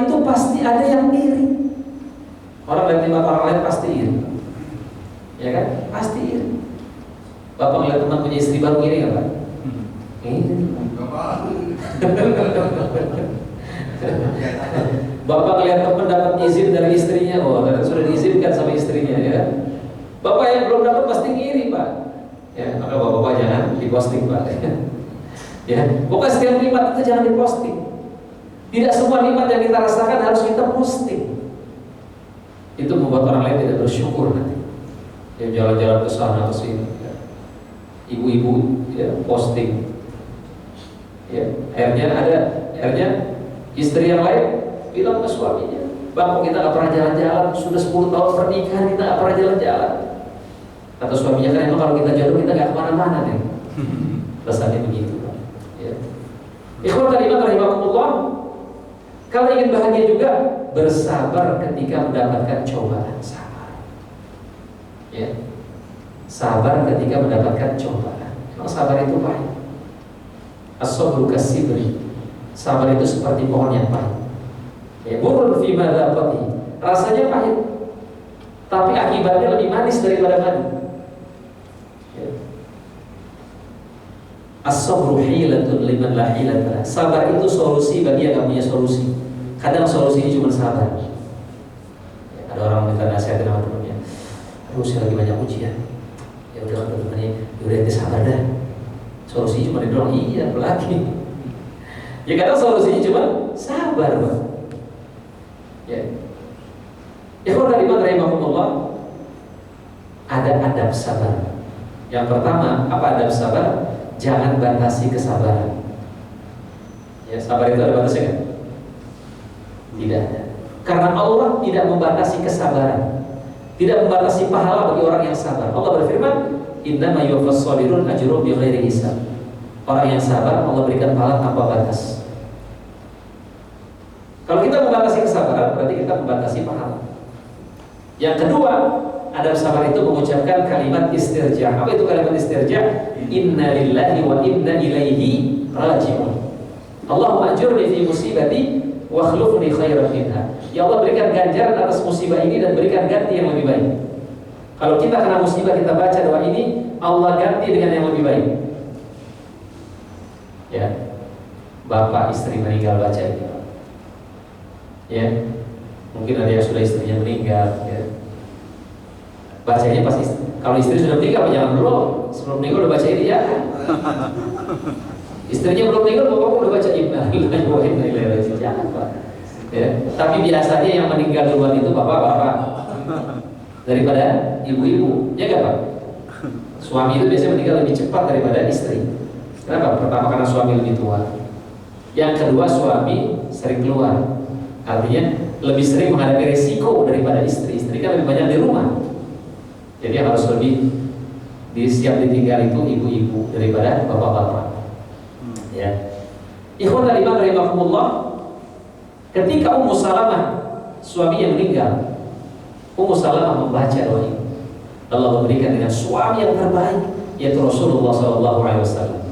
itu pasti ada yang iri. Orang lihat nikmat orang lain pasti iri, ya kan? Pasti iri. Bapak ngeliat teman punya istri baru iri nggak Pak? Iri. Bapak ngeliat teman dapat izin dari istrinya, oh sudah diizinkan sama istrinya, ya. Bapak yang belum dapat pasti iri Pak. Ya, maka bapak-bapak jangan diposting Pak. Ya, pokoknya setiap nikmat itu jangan diposting. Tidak semua nikmat yang kita rasakan harus kita posting. Itu membuat orang lain tidak bersyukur nanti. Yang jalan-jalan ke sana ke sini, ya. Ibu-ibu ya posting. Ya, akhirnya istri yang lain bilang ke suaminya, "Bang, kok kita nggak pernah jalan-jalan? Sudah 10 tahun pernikahan kita nggak pernah jalan-jalan." Kata suaminya, "Kan emang kalau kita jodoh kita nggak kemana-mana nih." Rasanya begitu. Ya. Ikhwan iman rahimakumullah. Kalau ingin bahagia juga, bersabar ketika mendapatkan cobaan. Sabar. Ya. Sabar ketika mendapatkan cobaan. Memang sabar itu pahit. As-sabru kas-sibri. Sabar itu seperti pohon yang pahit. Ya, burun fi madzaqati. Rasanya pahit, tapi akibatnya lebih manis daripada madu. Ya. As-sabru hilatun liman la hilata. Sabar itu solusi bagi yang tidak punya solusi. Kadang solusinya cuma sabar. Ya, ada orang minta nasihat sama temannya, "Aduh, saya lagi banyak ujian." Ya udah kata temannya, "Udah itu sabar dah. Solusinya cuma didorong." Iya, apalagi. Ya kadang solusinya cuma sabar, Pak. Ya. Ikhwan kalimat rahimahumullah, ada adab sabar. Yang pertama, apa adab sabar? Jangan batasi kesabaran. Ya, sabar itu ada batasnya kan? Tidak ada. Karena Allah tidak membatasi kesabaran, tidak membatasi pahala bagi orang yang sabar. Allah berfirman, "Innama yuwaffas shabirun ajruhum bighairi hisab." Orang yang sabar Allah berikan pahala tanpa batas. Kalau kita membatasi kesabaran, berarti kita membatasi pahala. Yang kedua, adab sabar itu mengucapkan kalimat istirja. Apa itu kalimat istirja? Inna lillahi wa inna ilaihi raji'un. Allahumma ajurni fi musibati wa akhlifni khairan minha. Ya Allah, berikan ganjaran atas musibah ini dan berikan ganti yang lebih baik. Kalau kita kena musibah, kita baca doa ini, Allah ganti dengan yang lebih baik. Ya, bapak istri meninggal baca ini. Ya, mungkin ada yang sudah istrinya meninggal. Ya. Bacanya pas kalau istri sudah meninggal, jangan dulu. Sebelum meninggal udah baca ini ya. Istrinya belum meninggal, bapak udah baca inna lillahi wa inna ilaihi raji'un. Jangan Pak. Ya. Tapi biasanya yang meninggal duluan itu bapak-bapak daripada ibu-ibu, ya nggak Pak? Suami itu biasanya meninggal lebih cepat daripada istri. Kenapa? Pertama karena suami lebih tua. Yang kedua suami sering keluar. Artinya lebih sering menghadapi resiko daripada istri. Istri kan lebih banyak di rumah. Jadi harus lebih siap ditinggal itu ibu-ibu daripada bapak-bapak. Ya. Ikhwan kalimat rahimahumullah, ketika Ummu Salamah suami yang meninggal, Ummu Salamah membaca doa ini. Allah memberikan dengan suami yang terbaik, yaitu Rasulullah SAW.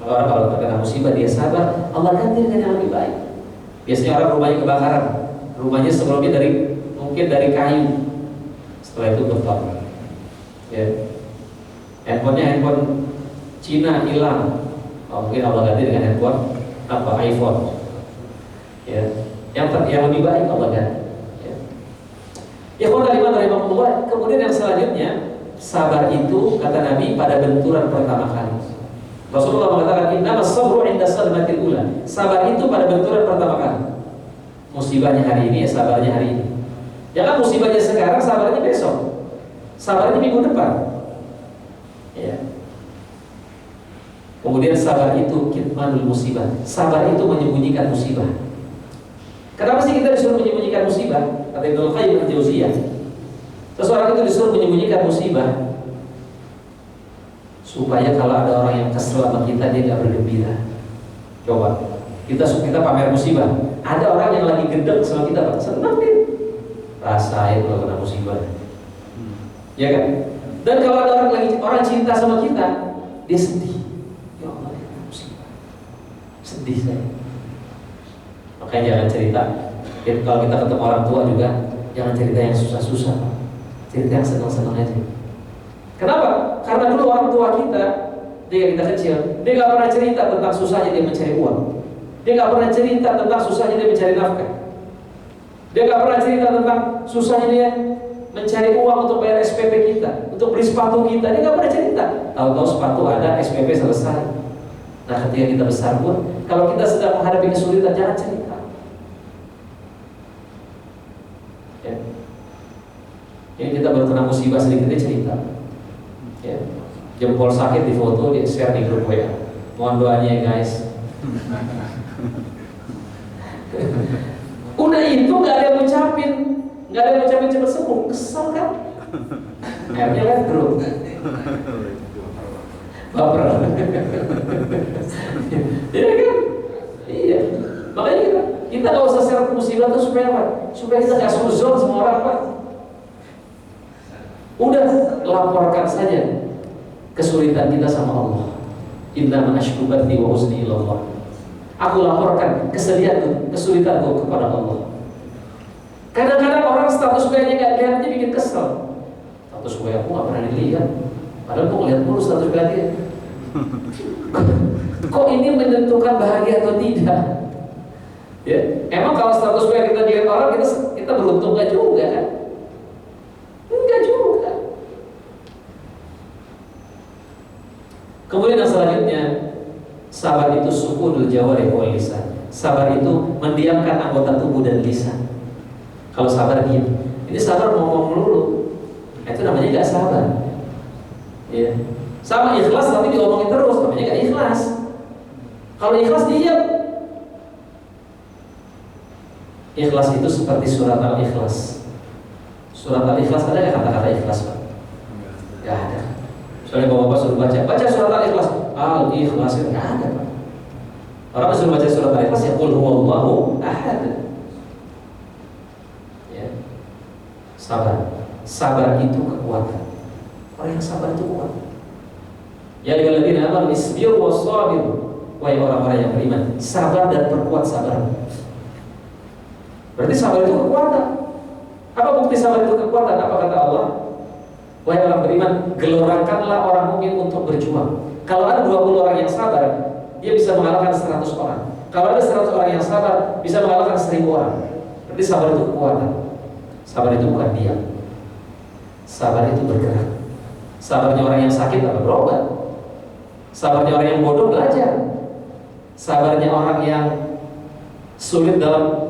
Orang kalau terkena musibah dia sabar, Allah ganti dengan yang lebih baik. Biasanya orang rumahnya kebakaran, rumahnya sebelumnya mungkin dari kayu, setelah itu beton. Ya. Handphone Cina hilang, mungkin Allah ganti dengan handphone iPhone. Ya. Yang lebih baik Allah ganti. Ya. Ikhwan kalimat rahimahumullah. Kemudian yang selanjutnya, sabar itu kata Nabi pada benturan pertama kali. Rasulullah mengatakan, "Innamas sabru 'inda sadmatil ula." Sabar itu pada benturan pertama kali. Musibahnya hari ini, ya sabarnya hari ini. Jangan musibahnya sekarang, sabarnya besok. Sabarnya minggu depan. Ya. Kemudian sabar itu kitmanul musibah. Sabar itu menyembunyikan musibah. Kenapa sih kita disuruh menyembunyikan musibah? Kata Ibnu Qayyim al-Jauziyah, seseorang itu disuruh menyembunyikan musibah supaya kalau ada orang yang kesel sama kita, dia nggak bergembira. Coba kita pamer musibah, ada orang yang lagi gendeng sama kita, Pak, senang dia, rasain kalau kena musibah, ya kan? Dan kalau ada orang cinta sama kita, dia sedih, ya Allah, kena musibah, sedih saya. Makanya jangan cerita. Kalau kita ketemu orang tua juga, jangan cerita yang susah-susah, cerita yang senang-senang aja. Kenapa? Karena dulu orang tua kita, ketika kita kecil, dia nggak pernah cerita tentang susahnya dia mencari uang. Dia nggak pernah cerita tentang susahnya dia mencari nafkah. Dia nggak pernah cerita tentang susahnya dia mencari uang untuk bayar SPP kita, untuk beli sepatu kita. Dia nggak pernah cerita. Tahu-tahu sepatu ada, SPP selesai. Nah, ketika kita besar pun, kalau kita sedang menghadapi kesulitan, jangan cerita. Ya. Ini kita baru kena musibah sedikit, dia cerita. Ya. Jempol sakit di foto, di share di grup WA. Mohon doanya ya guys. Udah itu nggak ada yang ngucapin cepat sembuh, kesel kan? Akhirnya kan grup. Baper. Iya kan? Iya. Makanya kita nggak usah share musibah itu supaya apa? Supaya kita nggak suzon sama orang, Pak. Udah laporkan saja kesulitan kita sama Allah. Inna ma'ashku bathi wa uzni ilallah. Aku laporkan kesedihanku, kesulitanku kepada Allah. Kadang-kadang orang status WA-nya nggak lihat aja bikin kesel. Status WA aku nggak pernah dilihat. Padahal aku lihat mulu status WA dia. Kok ini menentukan bahagia atau tidak? Ya, emang kalau status WA kita dilihat orang, kita beruntung nggak juga kan? Enggak juga. Kemudian yang selanjutnya, sabar itu sukunul jawarih wal lisan. Sabar itu mendiamkan anggota tubuh dan lisan. Kalau sabar diam, ini sabar ngomong melulu, itu namanya nggak sabar. Ya. Sama ikhlas tapi diomongin terus, namanya nggak ikhlas. Kalau ikhlas diam. Ikhlas itu seperti surat Al-Ikhlas. Surat Al-Ikhlas ada nggak kata-kata ikhlas, Pak? Nggak ada. Soalnya bapak-bapak suruh baca surat Al-Ikhlas. Al-Ikhlas itu nggak ada, Pak. Orang suruh baca surat Al-Ikhlas ya qul huwallahu ahad. Ya. Sabar itu kekuatan. Orang yang sabar itu kuat. Ya ayyuhalladzina amanu isbiru wassabiru. Wahai orang-orang yang beriman, sabar dan perkuat sabar. Berarti sabar itu kekuatan. Apa bukti sabar itu kekuatan? Apa kata Allah? Wahai orang beriman, gelorakanlah orang mukmin untuk berjuang. Kalau ada 20 orang yang sabar, dia bisa mengalahkan 100 orang. Kalau ada 100 orang yang sabar, bisa mengalahkan 1000 orang. Berarti sabar itu kekuatan. Sabar itu bukan diam. Sabar itu bergerak. Sabarnya orang yang sakit apa? Berobat. Sabarnya orang yang bodoh belajar. Sabarnya orang yang sulit dalam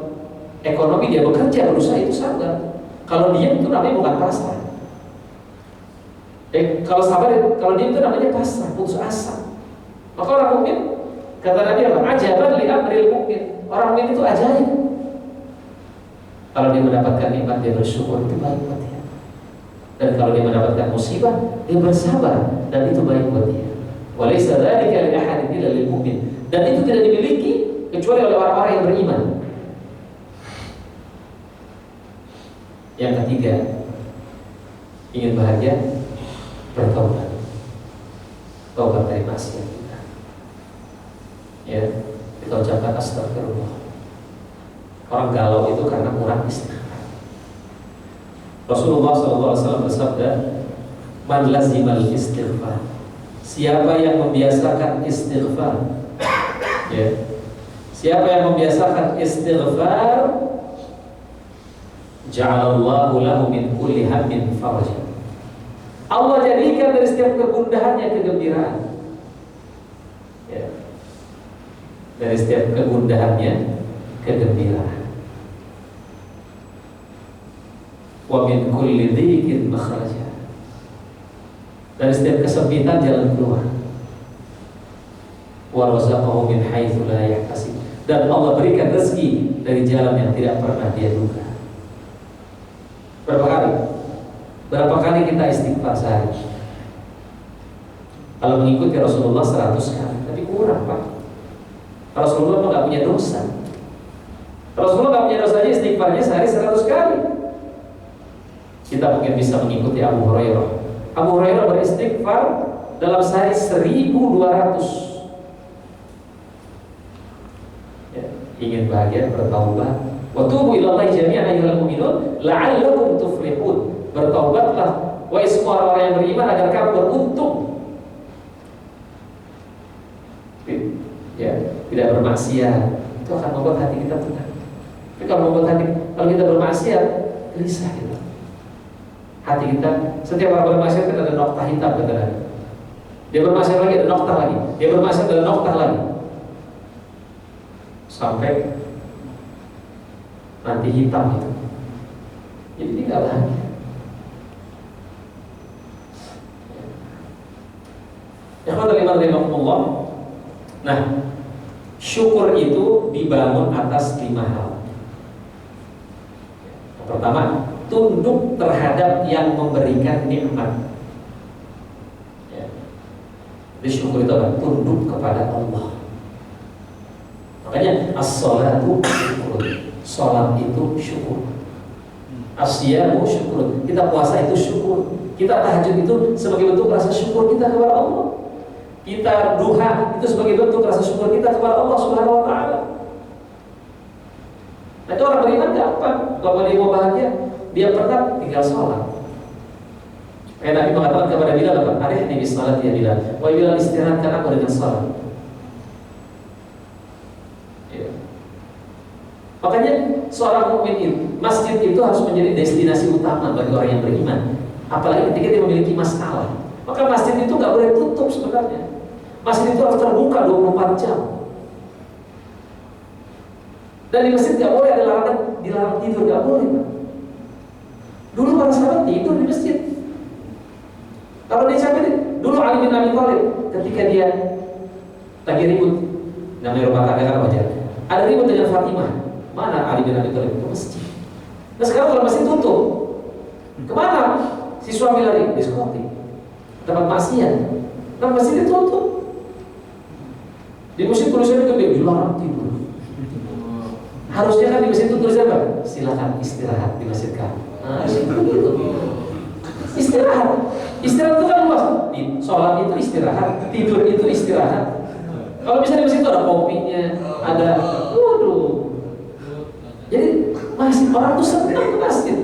ekonomi, dia bekerja, berusaha, itu sabar. Kalau diam itu namanya bukan pasrah. Kalau diam itu namanya pasrah, putus asa. Maka orang mukmin, kata Nabi apa? Ajaban li amril mukmin. Orang mukmin itu ajaib. Kalau dia mendapatkan nikmat, dia bersyukur, itu baik buat dia. Dan kalau dia mendapatkan musibah, dia bersabar, dan itu baik buat dia. Walaysa dzalika li ahadin illa lil mu'min. Dan itu tidak dimiliki kecuali oleh orang-orang yang beriman. Yang ketiga, ingin bahagia, bertaubat. Taubat dari maksiat kita. Ya, kita ucapkan astagfirullah. Orang galau itu karena kurang istighfar. Rasulullah SAW bersabda, "Man lazimal istighfar." Siapa yang membiasakan istighfar, ya. Siapa yang membiasakan istighfar, ja'alallahu lahu min kulli hammin faraja. Allah jadikan dari setiap kegundahannya kegembiraan. Ya. Dari setiap kegundahannya kegembiraan. Wa min kulli dhiqin makhraja. Dari setiap kesempitan jalan keluar. Wa razaqahu min haitsu la yahtasib. Dan Allah berikan rezeki dari jalan yang tidak pernah dia duga. Berapa kali kita istighfar sehari? Kalau mengikuti Rasulullah 100 kali, tapi kurang, Pak. Rasulullah nggak punya dosa. Rasulullah nggak punya dosa aja istighfarnya sehari 100 kali. Kita mungkin bisa mengikuti Abu Hurairah. Abu Hurairah beristighfar dalam sehari 1200. Ya. ingin bahagia, bertaubat. Wa tubu ilallahi jami'an ayyuhal mu'minun la'allakum tuflihun. Bertaubatlah wahai semua orang yang beriman agar kamu beruntung. Ya, tidak bermaksiat itu akan membuat hati kita tenang. Tapi kalau kita bermaksiat, gelisah kita. Hati kita, setiap orang bermaksiat kan ada noktah hitam kata. Dia bermaksiat lagi ada noktah lagi. Dia bermaksiat ada noktah lagi. Sampai nanti hitam itu. Jadi tidak bahagia. Allah. Nah, syukur itu dibangun atas 5 hal. Yang pertama, tunduk terhadap yang memberikan nikmat. Ya. Jadi syukur itu apa? Tunduk kepada Allah. Makanya as-sholatu syukur. Sholat itu syukur. As-siyamu syukur. Kita puasa itu syukur. Kita tahajud itu sebagai bentuk rasa syukur kita kepada Allah. Kita duha itu sebagai bentuk rasa syukur kita kepada Allah Subhanahu wa taala. Nah, itu orang beriman gampang. Kalau dia mau bahagia, dia pernah tinggal sholat. Kayak Nabi mengatakan kepada Bilal apa? Arihni bis salat ya Bilal. Wahai Bilal, istirahatkan aku dengan salat. Ya. Makanya seorang mukmin, masjid itu harus menjadi destinasi utama bagi orang yang beriman. Apalagi ketika dia memiliki masalah. Maka masjid itu nggak boleh tutup sebenarnya. Masjid itu harus terbuka 24 jam. Dan di masjid nggak boleh ada larangan, dilarang tidur, nggak boleh. Dulu para sahabat tidur di masjid. Kalau dia sampai dulu Ali bin Abi Thalib ketika dia lagi ribut, namanya rumah tangga kan wajar. Ada ribut dengan Fatimah. Mana Ali bin Abi Thalib? Ke masjid. Nah sekarang kalau masjid tutup, kemana? Si suami lari diskotik, tempat maksiat. Nah masjid ditutup. Di masjid tulisannya gede, dilarang tidur. Harusnya kan di masjid itu tulisannya apa? Silakan istirahat di masjid kamu. Nah, itu istirahat. Istirahat itu kan luas. Sholat itu istirahat, tidur itu istirahat. Kalau misalnya di masjid itu ada kopinya, ada, waduh. Jadi masih orang tuh senang ke masjid.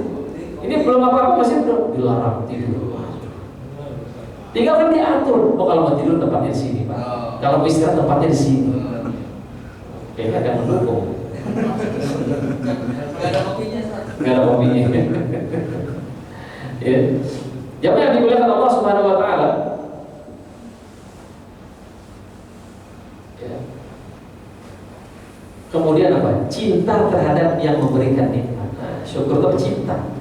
Ini belum apa-apa masjid belum dilarang tidur. Tinggal kan diatur. Oh kalau mau tidur tempatnya di sini Pak. Kalau mau istirahat tempatnya di sini. Kayaknya ada mendukung. Gak ada kopinya. Gak ada kopinya. Ya. Siapa yang dimuliakan Allah Subhanahu Wa Taala? Ya. Kemudian apa? Cinta terhadap yang memberikan nikmat. Syukur itu cinta.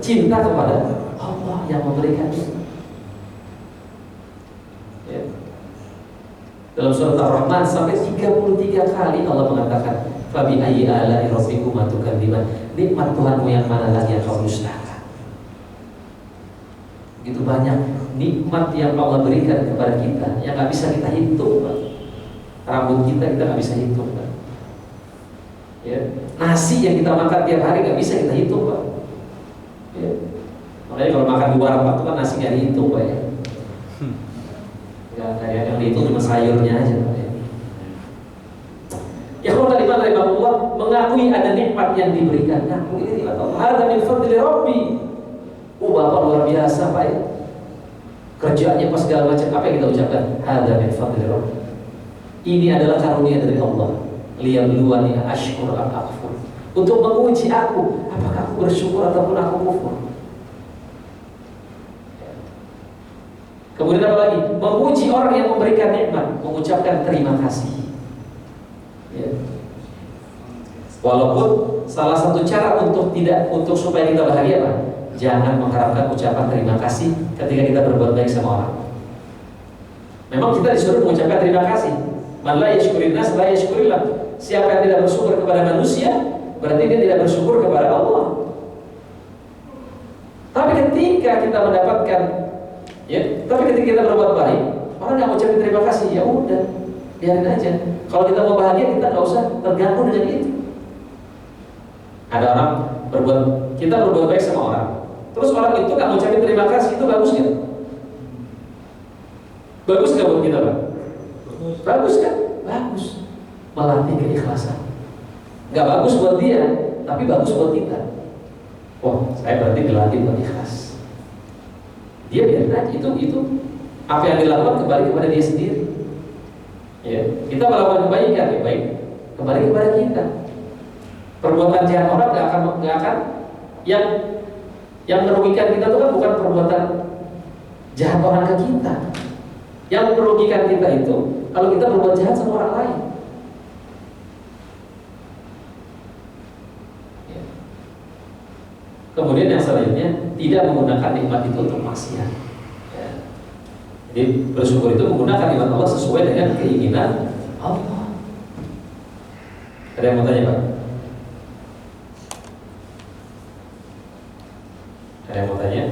Cinta kepada Allah yang memberikan nikmat. Ya. Dalam surat Ar-Rahman sampai 33 kali Allah mengatakan fabi ayyi ala'i rabbikuma tukadziban. Nikmat Tuhanmu yang mana lagi yang kau dustakan. Begitu banyak nikmat yang Allah berikan kepada kita yang nggak bisa kita hitung, Pak. Rambut kita nggak bisa hitung, Pak. Ya. Nasi yang kita makan tiap hari nggak bisa kita hitung, Pak. Ya. Makanya kalau makan di warung itu kan nasi nggak dihitung, Pak ya. Nggak ada yang dihitung cuma sayurnya aja, Pak ya. Ya kalau tadi dari Allah mengakui ada nikmat yang diberikan, ngaku ini nikmat Allah. Hadza min fadli Rabbi. Bapak luar biasa, Pak ya. Kerjaannya pas segala macam, apa yang kita ucapkan? Hadza min fadli Rabbi. Ini adalah karunia dari Allah. Liyabluwani ashkur am akfur. Untuk menguji aku, apakah aku bersyukur ataupun aku kufur. Kemudian apa lagi? Memuji orang yang memberikan nikmat, mengucapkan terima kasih. Ya. Walaupun salah satu cara untuk supaya kita bahagia, Pak, jangan mengharapkan ucapan terima kasih ketika kita berbuat baik sama orang. Memang kita disuruh mengucapkan terima kasih. Man la yashkurin nas la yashkurillah. Siapa yang tidak bersyukur kepada manusia, berarti dia tidak bersyukur kepada Allah. Tapi ketika kita mendapatkan, tapi ketika kita berbuat baik, orang yang mengucapkan terima kasih, ya udah, biarin aja. Kalau kita mau bahagia, kita nggak usah terganggu dengan itu. Ada orang kita berbuat baik sama orang, terus orang itu nggak mengucapkan terima kasih, itu bagus nggak? Bagus nggak buat kita, Pak? Bagus kan? Bagus. melatih keikhlasan. Nggak bagus buat dia, tapi bagus buat kita. Wah, saya berarti dilatih buat ikhlas. Dia biarin aja, itu apa yang dilakukan kembali kepada dia sendiri. Ya, kita melakukan kebaikan, ya baik, kembali kepada kita. Perbuatan jahat orang nggak akan yang merugikan kita itu kan bukan perbuatan jahat orang ke kita. Yang merugikan kita itu kalau kita berbuat jahat sama orang lain. Ya. Kemudian yang selanjutnya, tidak menggunakan nikmat itu untuk maksiat. Ya. Jadi bersyukur itu menggunakan nikmat Allah sesuai dengan keinginan Allah. Ada yang mau tanya, Pak? Ada yang mau tanya?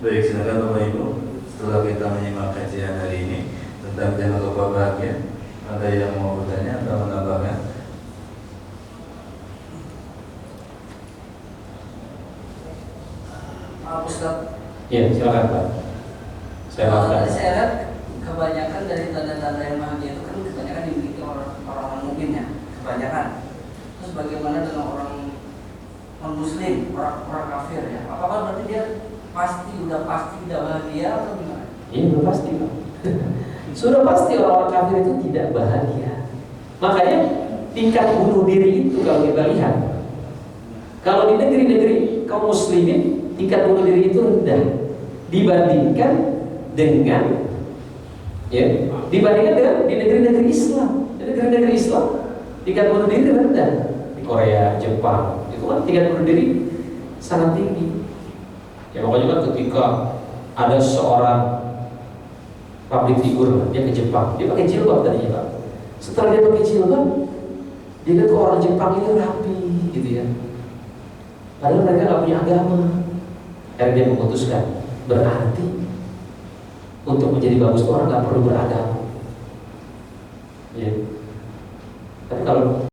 Baik, silakan Bapak Ibu. Setelah kita menyimak kajian hari ini tentang jangan lupa bahagia, ada yang mau bertanya atau menambahkan? Pak Ustaz. Iya, silakan Pak. Saya maafkan. Saya lihat kebanyakan dari tanda-tanda yang bahagia itu kan kebanyakan dimiliki orang mukmin ya, kebanyakan. Terus bagaimana dengan orang non-muslim, orang kafir ya? Apakah berarti dia udah pasti tidak bahagia atau gimana? Iya, udah pasti Pak. Sudah pasti orang-orang kafir itu tidak bahagia. Makanya tingkat bunuh diri itu kalau kita lihat, kalau di negeri-negeri kaum muslimin tingkat bunuh diri itu rendah dibandingkan dengan di negeri-negeri Islam. Di negeri-negeri Islam tingkat bunuh diri rendah. Di Korea, Jepang itu kan tingkat bunuh diri sangat tinggi. Ya makanya kan ketika ada seorang public figure, dia ke Jepang, dia pakai jilbab tadinya Pak. Setelah dia pakai jilbab, dia lihat orang Jepang ini rapi gitu ya. Padahal mereka nggak punya agama. Akhirnya dia memutuskan, berarti untuk menjadi bagus orang nggak perlu beragama. Ya. Tapi kalau